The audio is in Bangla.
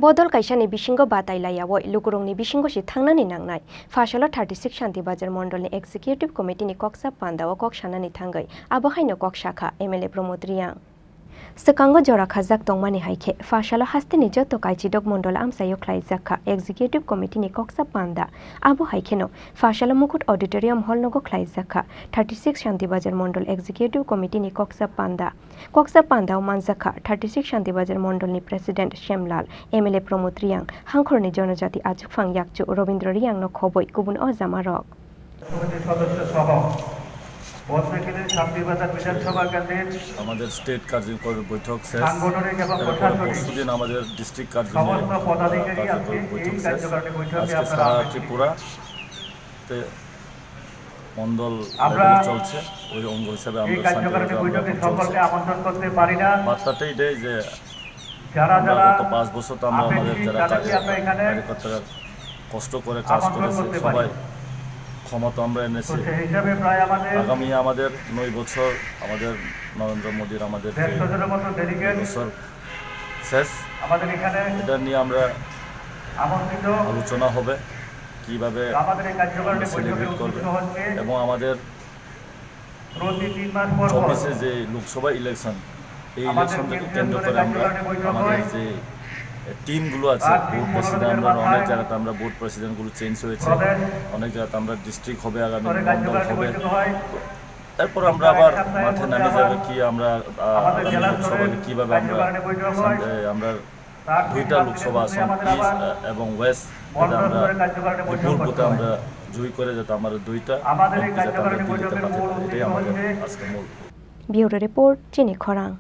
Bodol kaisani bisingo batailayawoi lukurongni bisingo si thangnani nangnai fashala 36 Santirbazar Mandal ni Executive Committee ni Kokchab Panda o Koksanani thangai abohaino Khlaijakha MLA Promotriang Sekango jora khajak tongmani haike fashala hastini joto kaijidok Mandal amsayo Khlaijakha Executive Committee ni Kokchab Panda abo haikeno fashala Mukut Auditorium Hall Nogo Khlaijakha 36 Santirbazar Mandal Executive Committee ni Kokchab Panda o Manjakha 36 Santirbazar Mandal ni President Shemlal MLA Promotriang Hangkhorni jonojati ajukphang yakchu Robindro Riang no khoboi kubun o jamarok আমাদের স্টেট কার্যকরী বৈঠক শেষ পরশুদিন আমাদের ডিস্ট্রিক্ট কার্যকরী বৈঠক শেষ আজকে সারা ত্রিপুরাতে মন্ডল চলছে ওই অঙ্গ হিসাবে আমরা বার্তাটা এটাই যে গত 5 বছর তো আমরা আমাদের যারা কার্যকর্তারা কষ্ট করে কাজ করেছে সবাই ক্ষমতা আমরা এনেছি আগামী আমাদের 9 বছর আমাদের নরেন্দ্র মোদীর আমাদের বছর শেষ এটা নিয়ে আমরা আলোচনা হবে কিভাবে সেলিব্রেট করবে এবং আমাদের 24 যে লোকসভা ইলেকশন এই ইলেকশনকে কেন্দ্র করে আমরা আমাদের যে টিমগুলো আছে বোর্ড প্রেসিডেন্ট আমরা অনেক জায়গাতে আমরা বোর্ড প্রেসিডেন্টগুলো চেঞ্জ হয়েছে অনেক জায়গাতে আমরা ডিস্ট্রিক্ট হবে আগামী মন্ডল হবে এরপর আমরা আবার মাঠে নামে যাবে কি আমরা আগামী লোকসভাকে কীভাবে আমরা দুইটা লোকসভা আসন ইস্ট এবং ওয়েস্ট আমরা বিপুল বুথে আমরা জয়ী করে যাতে আমাদের দুইটা এমপি যাতে আমরা দিল্লিতে পাঠাতে পারি এটাই আমাদের আজকে মূল ব্যুরো রিপোর্ট চিনি খরাং।